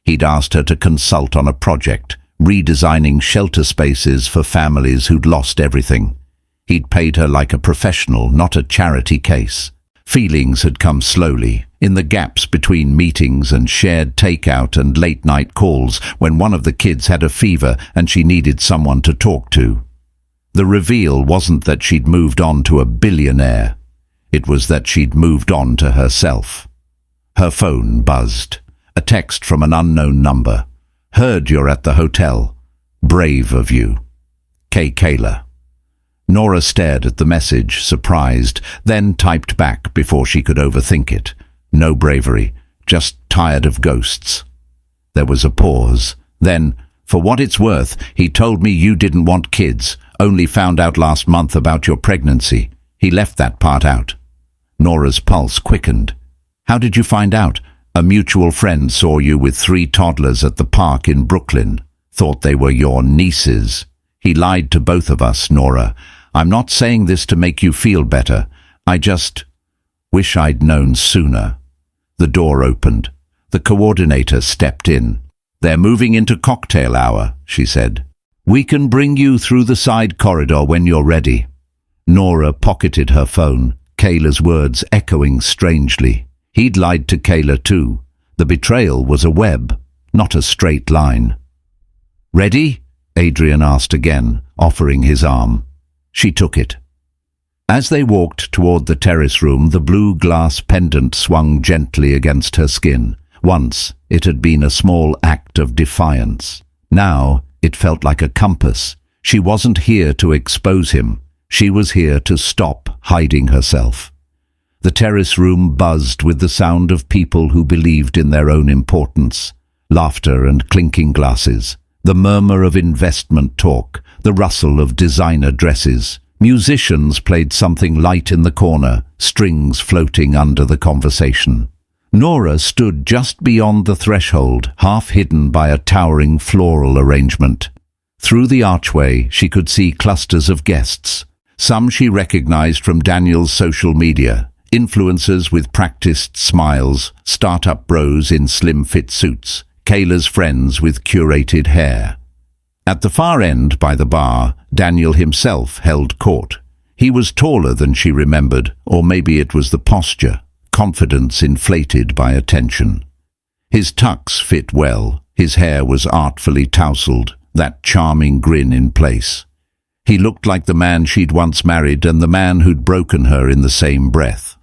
He'd asked her to consult on a project, redesigning shelter spaces for families who'd lost everything. He'd paid her like a professional, not a charity case. Feelings had come slowly, in the gaps between meetings and shared takeout and late-night calls when one of the kids had a fever and she needed someone to talk to. The reveal wasn't that she'd moved on to a billionaire. It was that she'd moved on to herself. Her phone buzzed. A text from an unknown number. "Heard you're at the hotel. Brave of you. K. Kayla." Nora stared at the message, surprised, then typed back before she could overthink it. No bravery, just tired of ghosts. There was a pause. Then, "For what it's worth, he told me you didn't want kids, only found out last month about your pregnancy. He left that part out." Nora's pulse quickened. "How did you find out?" "A mutual friend saw you with 3 toddlers at the park in Brooklyn. Thought they were your nieces. He lied to both of us, Nora. I'm not saying this to make you feel better. I just wish I'd known sooner." The door opened. The coordinator stepped in. "They're moving into cocktail hour," she said. "We can bring you through the side corridor when you're ready." Nora pocketed her phone, Kayla's words echoing strangely. He'd lied to Kayla too. The betrayal was a web, not a straight line. "Ready?" Adrien asked again, offering his arm. She took it. As they walked toward the terrace room, the blue glass pendant swung gently against her skin. Once, it had been a small act of defiance. Now, it felt like a compass. She wasn't here to expose him. She was here to stop hiding herself. The terrace room buzzed with the sound of people who believed in their own importance. Laughter and clinking glasses, the murmur of investment talk, the rustle of designer dresses. Musicians played something light in the corner, strings floating under the conversation. Nora stood just beyond the threshold, half hidden by a towering floral arrangement. Through the archway, she could see clusters of guests. Some she recognized from Daniel's social media. Influencers with practiced smiles, startup bros in slim-fit suits, Kayla's friends with curated hair. At the far end, by the bar, Daniel himself held court. He was taller than she remembered, or maybe it was the posture, confidence inflated by attention. His tux fit well, his hair was artfully tousled, that charming grin in place. He looked like the man she'd once married and the man who'd broken her in the same breath.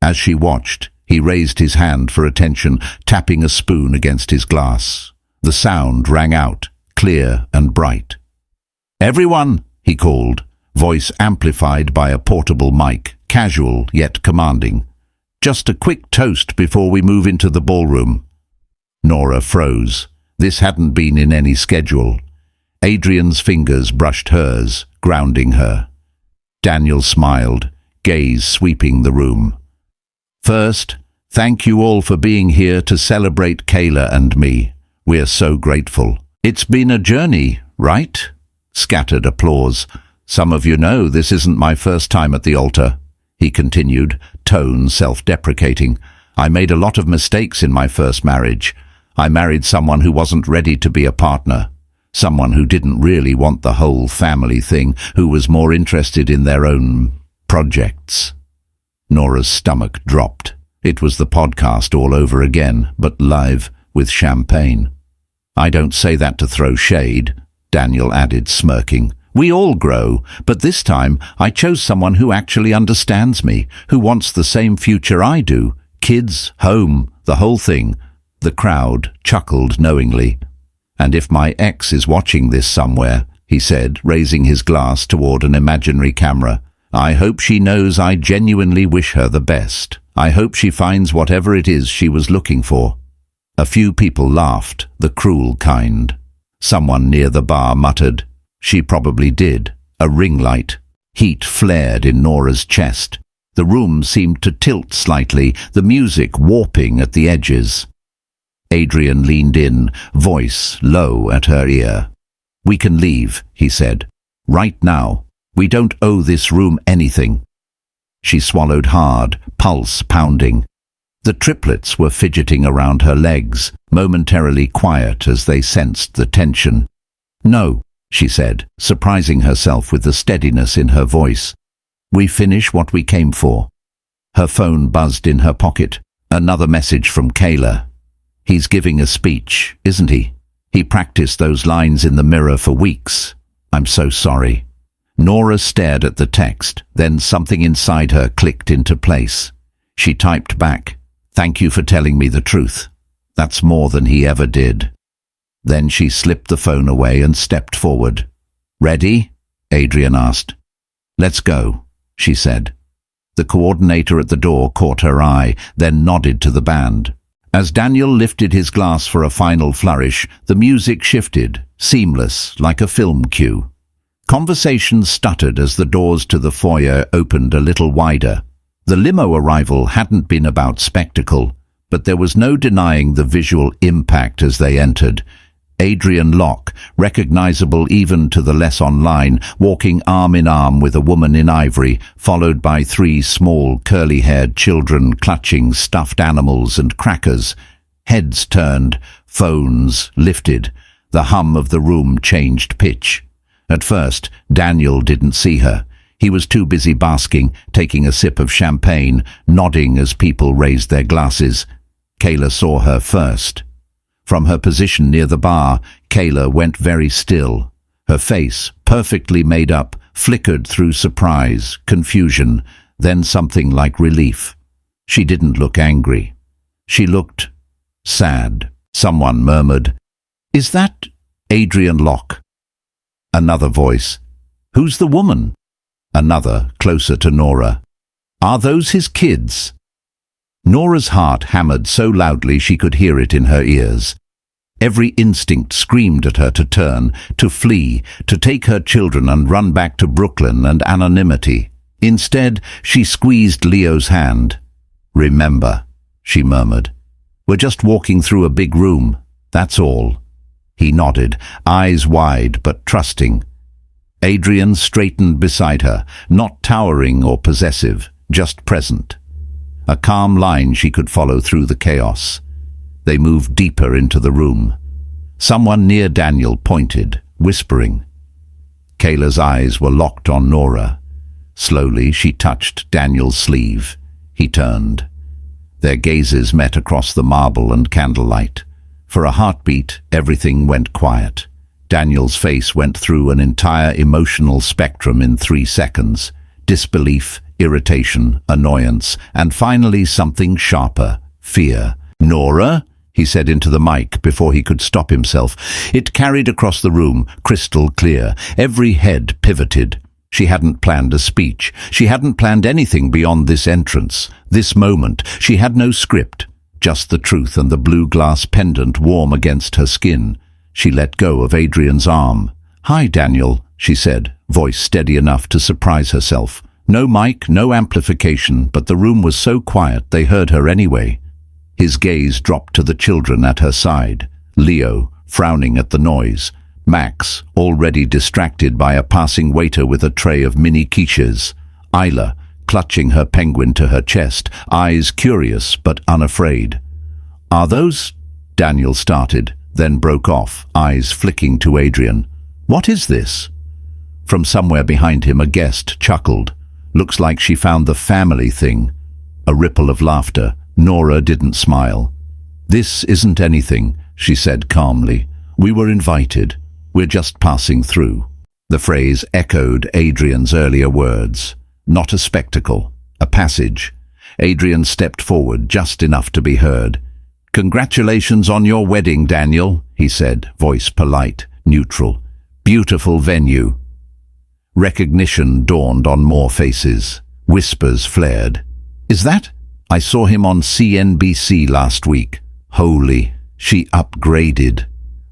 As she watched, he raised his hand for attention, tapping a spoon against his glass. The sound rang out, clear and bright. "Everyone," he called, voice amplified by a portable mic, casual yet commanding. "Just a quick toast before we move into the ballroom." Nora froze. This hadn't been in any schedule. Adrien's fingers brushed hers, grounding her. Daniel smiled, gaze sweeping the room. "First, thank you all for being here to celebrate Kayla and me. We're so grateful. It's been a journey, right?" Scattered applause. "Some of you know this isn't my first time at the altar," he continued, tone self-deprecating. "I made a lot of mistakes in my first marriage. I married someone who wasn't ready to be a partner. Someone who didn't really want the whole family thing, who was more interested in their own projects." Nora's stomach dropped. It was the podcast all over again, but live, with champagne. "I don't say that to throw shade," Daniel added, smirking. "We all grow, but this time I chose someone who actually understands me, who wants the same future I do. Kids, home, the whole thing." The crowd chuckled knowingly. "And if my ex is watching this somewhere," he said, raising his glass toward an imaginary camera, "I hope she knows I genuinely wish her the best. I hope she finds whatever it is she was looking for." A few people laughed, the cruel kind. Someone near the bar muttered, "She probably did." A ring light. Heat flared in Nora's chest. The room seemed to tilt slightly, the music warping at the edges. Adrien leaned in, voice low at her ear. "We can leave," he said. "Right now. We don't owe this room anything." She swallowed hard, pulse pounding. The triplets were fidgeting around her legs, momentarily quiet as they sensed the tension. "No," she said, surprising herself with the steadiness in her voice. "We finish what we came for." Her phone buzzed in her pocket. Another message from Kayla. "He's giving a speech, isn't he? He practiced those lines in the mirror for weeks. I'm so sorry." Nora stared at the text, then something inside her clicked into place. She typed back, "Thank you for telling me the truth. That's more than he ever did." Then she slipped the phone away and stepped forward. "Ready?" Adrien asked. "Let's go," she said. The coordinator at the door caught her eye, then nodded to the band. As Daniel lifted his glass for a final flourish, the music shifted, seamless, like a film cue. Conversation stuttered as the doors to the foyer opened a little wider. The limo arrival hadn't been about spectacle, but there was no denying the visual impact as they entered. Adrien Locke, recognizable even to the less online, walking arm in arm with a woman in ivory, followed by 3 small curly-haired children clutching stuffed animals and crackers. Heads turned, phones lifted. The hum of the room changed pitch. At first, Daniel didn't see her. He was too busy basking, taking a sip of champagne, nodding as people raised their glasses. Kayla saw her first. From her position near the bar, Kayla went very still. Her face, perfectly made up, flickered through surprise, confusion, then something like relief. She didn't look angry. She looked sad. Someone murmured, "Is that Adrien Locke?" Another voice, "Who's the woman?" Another, closer to Nora, "Are those his kids?" Nora's heart hammered so loudly she could hear it in her ears. Every instinct screamed at her to turn, to flee, to take her children and run back to Brooklyn and anonymity. Instead, she squeezed Leo's hand. "Remember," she murmured, "we're just walking through a big room, that's all." He nodded, eyes wide but trusting. Adrien straightened beside her, not towering or possessive, just present. A calm line she could follow through the chaos. They moved deeper into the room. Someone near Daniel pointed, whispering. Kayla's eyes were locked on Nora. Slowly she touched Daniel's sleeve. He turned. Their gazes met across the marble and candlelight. For a heartbeat, everything went quiet. Daniel's face went through an entire emotional spectrum in 3 seconds. Disbelief, irritation, annoyance, and finally something sharper, fear. "Nora?" he said into the mic before he could stop himself. It carried across the room, crystal clear. Every head pivoted. She hadn't planned a speech. She hadn't planned anything beyond this entrance, this moment. She had no script, just the truth and the blue glass pendant warm against her skin. She let go of Adrien's arm. "Hi, Daniel," she said, voice steady enough to surprise herself. No mic, no amplification, but the room was so quiet they heard her anyway. His gaze dropped to the children at her side. Leo, frowning at the noise. Max, already distracted by a passing waiter with a tray of mini quiches. Isla, clutching her penguin to her chest, eyes curious but unafraid. "Are those—" Daniel started, then broke off, eyes flicking to Adrien. "What is this?" From somewhere behind him a guest chuckled. "Looks like she found the family thing." A ripple of laughter. Nora didn't smile. "This isn't anything," she said calmly. "We were invited. We're just passing through." The phrase echoed Adrien's earlier words. Not a spectacle, a passage. Adrien stepped forward just enough to be heard. "Congratulations on your wedding, Daniel," he said, voice polite, neutral. "Beautiful venue." Recognition dawned on more faces. Whispers flared. "Is that? I saw him on CNBC last week." "Holy, she upgraded."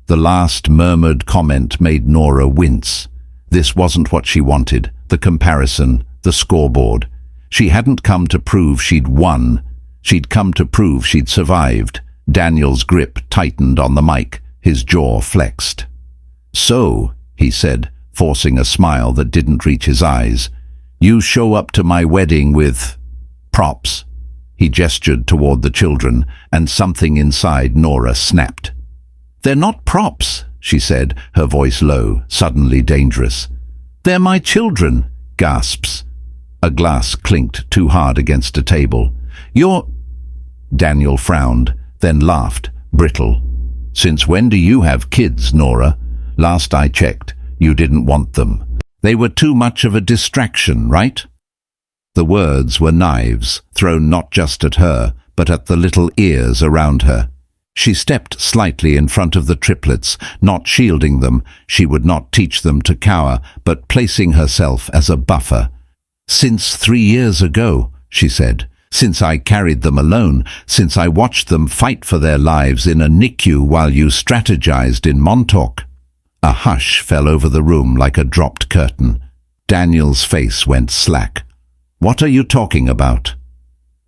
The last murmured comment made Nora wince. This wasn't what she wanted, the comparison, the scoreboard. She hadn't come to prove she'd won. She'd come to prove she'd survived. Daniel's grip tightened on the mic, his jaw flexed. "So," he said, forcing a smile that didn't reach his eyes, "you show up to my wedding with props." He gestured toward the children, and something inside Nora snapped. "They're not props," she said, her voice low, suddenly dangerous. "They're my children," gasps. A glass clinked too hard against a table. "You're—" Daniel frowned, then laughed, brittle. "Since when do you have kids, Nora? Last I checked, you didn't want them. They were too much of a distraction, right?" The words were knives, thrown not just at her, but at the little ears around her. She stepped slightly in front of the triplets, not shielding them. She would not teach them to cower, but placing herself as a buffer. "Since 3 years ago," she said, "since I carried them alone, since I watched them fight for their lives in a NICU while you strategized in Montauk." A hush fell over the room like a dropped curtain. Daniel's face went slack. "What are you talking about?"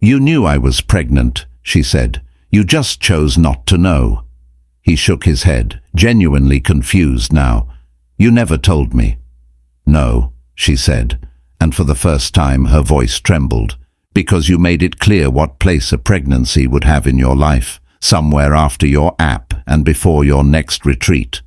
"You knew I was pregnant," she said. "You just chose not to know." He shook his head, genuinely confused now. "You never told me." "No," she said, and for the first time her voice trembled. "Because you made it clear what place a pregnancy would have in your life, somewhere after your app and before your next retreat."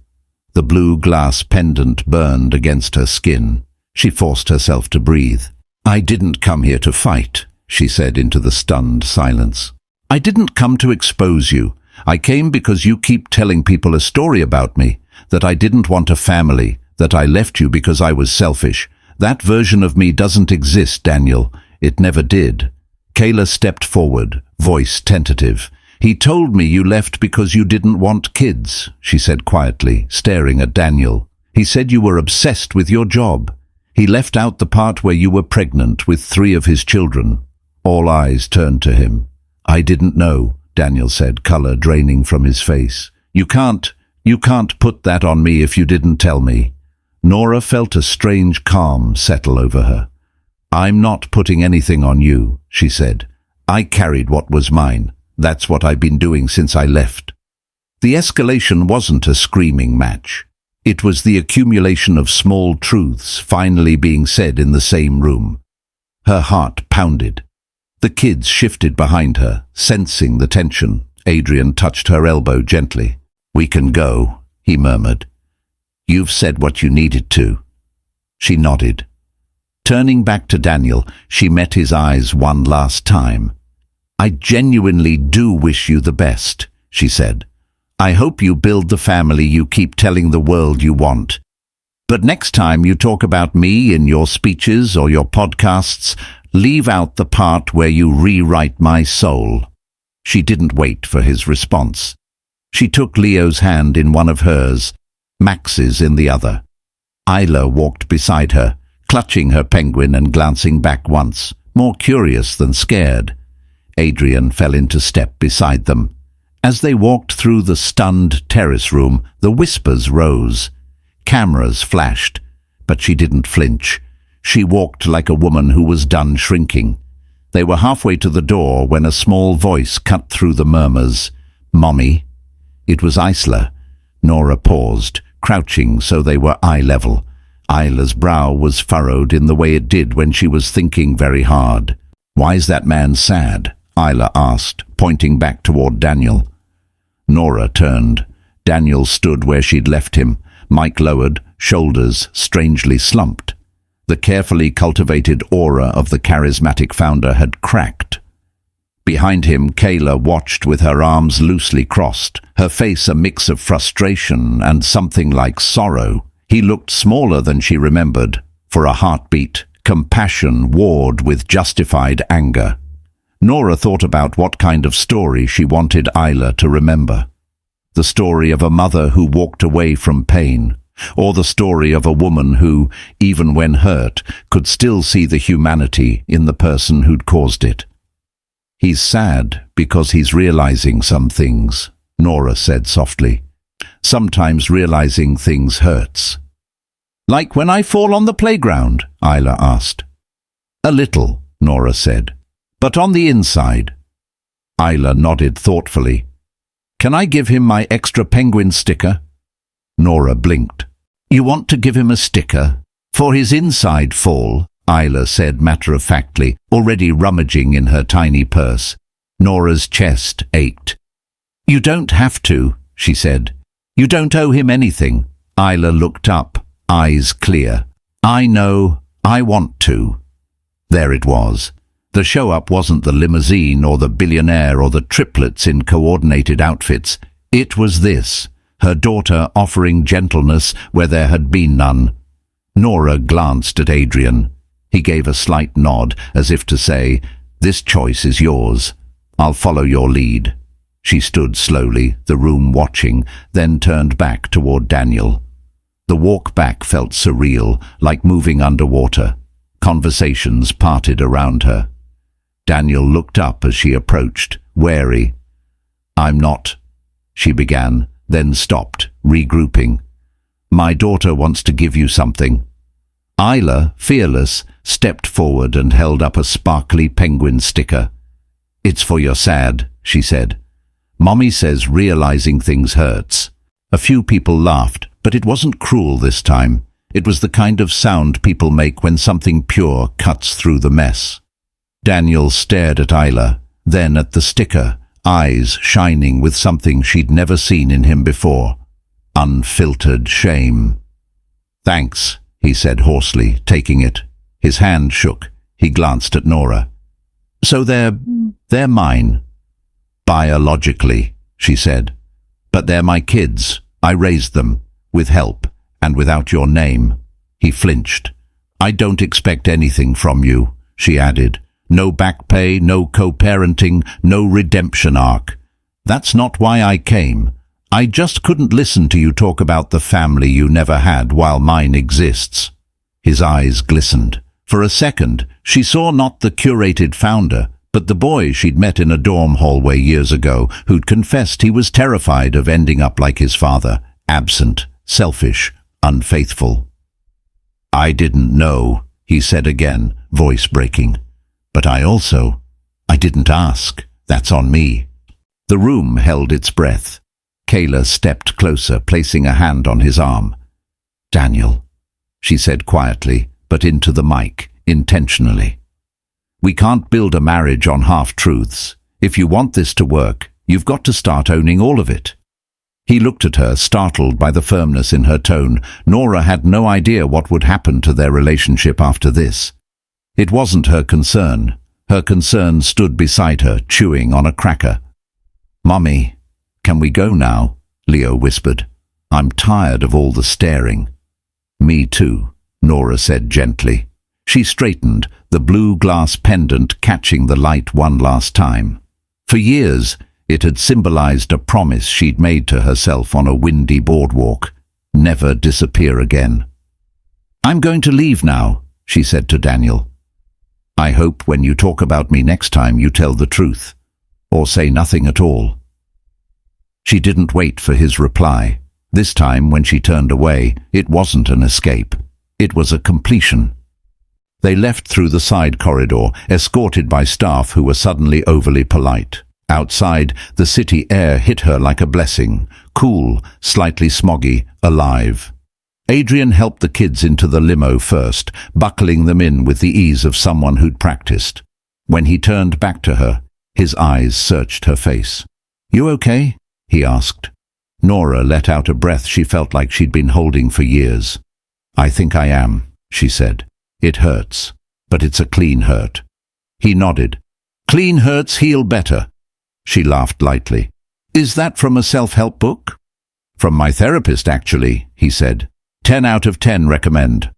The blue glass pendant burned against her skin. She forced herself to breathe. "I didn't come here to fight," she said into the stunned silence. "I didn't come to expose you. I came because you keep telling people a story about me, that I didn't want a family, that I left you because I was selfish. That version of me doesn't exist, Daniel. It never did." Kayla stepped forward, voice tentative. "He told me you left because you didn't want kids," she said quietly, staring at Daniel. "He said you were obsessed with your job. He left out the part where you were pregnant with 3 of his children." All eyes turned to him. "I didn't know," Daniel said, color draining from his face. You can't put that on me if you didn't tell me." Nora felt a strange calm settle over her. "I'm not putting anything on you," she said. "I carried what was mine. That's what I've been doing since I left." The escalation wasn't a screaming match. It was the accumulation of small truths finally being said in the same room. Her heart pounded. The kids shifted behind her, sensing the tension. Adrien touched her elbow gently. "We can go," he murmured. "You've said what you needed to." She nodded. Turning back to Daniel, she met his eyes one last time. "I genuinely do wish you the best," she said. "I hope you build the family you keep telling the world you want. But next time you talk about me in your speeches or your podcasts, leave out the part where you rewrite my soul." She didn't wait for his response. She took Leo's hand in one of hers, Max's in the other. Isla walked beside her, clutching her penguin and glancing back once, more curious than scared. Adrien fell into step beside them. As they walked through the stunned terrace room, the whispers rose. Cameras flashed, but she didn't flinch. She walked like a woman who was done shrinking. They were halfway to the door when a small voice cut through the murmurs. "Mommy?" It was Isla. Nora paused, crouching so they were eye level. Isla's brow was furrowed in the way it did when she was thinking very hard. "Why's that man sad?" Isla asked, pointing back toward Daniel. Nora turned. Daniel stood where she'd left him, Mike lowered, shoulders strangely slumped. The carefully cultivated aura of the charismatic founder had cracked. Behind him, Kayla watched with her arms loosely crossed, her face a mix of frustration and something like sorrow. He looked smaller than she remembered. For a heartbeat, compassion warred with justified anger. Nora thought about what kind of story she wanted Isla to remember. The story of a mother who walked away from pain, or the story of a woman who, even when hurt, could still see the humanity in the person who'd caused it. "He's sad because he's realizing some things," Nora said softly. "Sometimes realizing things hurts." "Like when I fall on the playground?" Isla asked. "A little," Nora said. "But on the inside." Isla nodded thoughtfully. "Can I give him my extra penguin sticker?" Nora blinked. "You want to give him a sticker? For his inside fall?" Isla said matter-of-factly, already rummaging in her tiny purse. Nora's chest ached. "You don't have to," she said. "You don't owe him anything." Isla looked up, eyes clear. "I know, I want to." There it was. The show-up wasn't the limousine or the billionaire or the triplets in coordinated outfits. It was this, her daughter offering gentleness where there had been none. Nora glanced at Adrien. He gave a slight nod, as if to say, "This choice is yours. I'll follow your lead." She stood slowly, the room watching, then turned back toward Daniel. The walk back felt surreal, like moving underwater. Conversations parted around her. Daniel looked up as she approached, wary. "I'm not," she began, then stopped, regrouping. "My daughter wants to give you something." Isla, fearless, stepped forward and held up a sparkly penguin sticker. "It's for your sad," she said. "Mommy says realizing things hurts." A few people laughed, but it wasn't cruel this time. It was the kind of sound people make when something pure cuts through the mess. Daniel stared at Isla, then at the sticker, eyes shining with something she'd never seen in him before. Unfiltered shame. "Thanks," he said hoarsely, taking it. His hand shook. He glanced at Nora. "So they're mine." "Biologically," she said. "But they're my kids. I raised them, with help, and without your name." He flinched. "I don't expect anything from you," she added. "No back pay, no co-parenting, no redemption arc. That's not why I came. I just couldn't listen to you talk about the family you never had while mine exists." His eyes glistened. For a second, she saw not the curated founder, but the boy she'd met in a dorm hallway years ago, who'd confessed he was terrified of ending up like his father, absent, selfish, unfaithful. "I didn't know," he said again, voice breaking. "But I didn't ask. That's on me." The room held its breath. Kayla stepped closer, placing a hand on his arm. "Daniel," she said quietly, but into the mic, intentionally. "We can't build a marriage on half-truths. If you want this to work, you've got to start owning all of it." He looked at her, startled by the firmness in her tone. Nora had no idea what would happen to their relationship after this. It wasn't her concern. Her concern stood beside her, chewing on a cracker. "Mummy, can we go now?" Leo whispered. "I'm tired of all the staring." "Me too," Nora said gently. She straightened, the blue glass pendant catching the light one last time. For years, It had symbolized a promise she'd made to herself on a windy boardwalk. Never disappear again. "I'm going to leave now," she said to Daniel. "I hope when you talk about me next time you tell the truth, or say nothing at all." She didn't wait for his reply. This time, when she turned away, it wasn't an escape. It was a completion. They left through the side corridor, escorted by staff who were suddenly overly polite. Outside, the city air hit her like a blessing, cool, slightly smoggy, alive. Adrien helped the kids into the limo first, buckling them in with the ease of someone who'd practiced. When he turned back to her, his eyes searched her face. "You okay?" he asked. Nora let out a breath she felt like she'd been holding for years. "I think I am," she said. "It hurts, but it's a clean hurt." He nodded. "Clean hurts heal better." She laughed lightly. "Is that from a self-help book?" "From my therapist, actually," he said. 10 out of 10 recommend."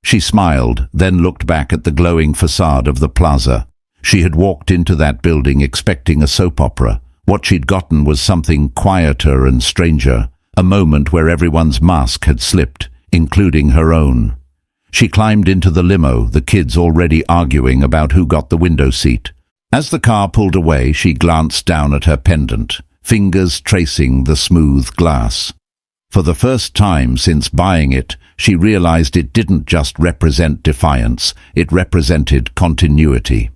She smiled, then looked back at the glowing facade of the plaza. She had walked into that building expecting a soap opera. What she'd gotten was something quieter and stranger, a moment where everyone's mask had slipped, including her own. She climbed into the limo, the kids already arguing about who got the window seat. As the car pulled away, she glanced down at her pendant, fingers tracing the smooth glass. For the first time since buying it, she realized it didn't just represent defiance, it represented continuity.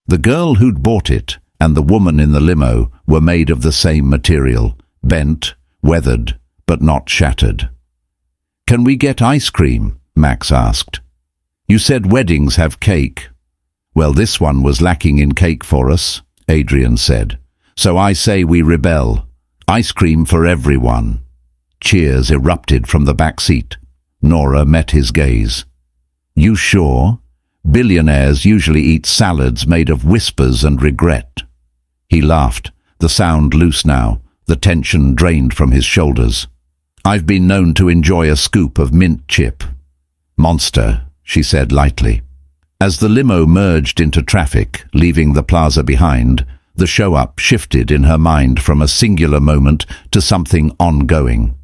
The girl who'd bought it and the woman in the limo were made of the same material, bent, weathered, but not shattered. "Can we get ice cream?" Max asked. "You said weddings have cake." "Well, this one was lacking in cake for us," Adrien said. "So I say we rebel. Ice cream for everyone." Cheers erupted from the back seat. Nora met his gaze. "You sure? Billionaires usually eat salads made of whispers and regret." He laughed, the sound loose now, the tension drained from his shoulders. "I've been known to enjoy a scoop of mint chip." "Monster," she said lightly. As the limo merged into traffic, leaving the plaza behind, the show-up shifted in her mind from a singular moment to something ongoing.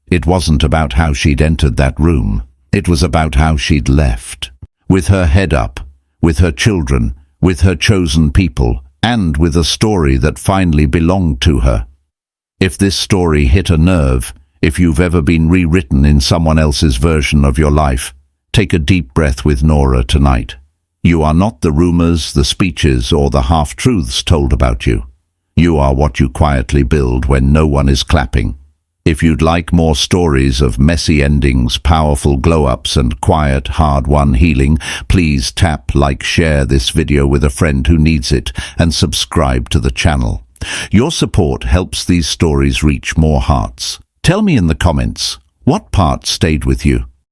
It wasn't about how she'd entered that room. It was about how she'd left. With her head up, with her children, with her chosen people, and with a story that finally belonged to her. If this story hit a nerve, if you've ever been rewritten in someone else's version of your life, take a deep breath with Nora tonight. You are not the rumors, the speeches, or the half-truths told about you. You are what you quietly build when no one is clapping. If you'd like more stories of messy endings, powerful glow-ups, and quiet, hard-won healing, please tap like, share this video with a friend who needs it, and subscribe to the channel. Your support helps these stories reach more hearts. Tell me in the comments, what part stayed with you?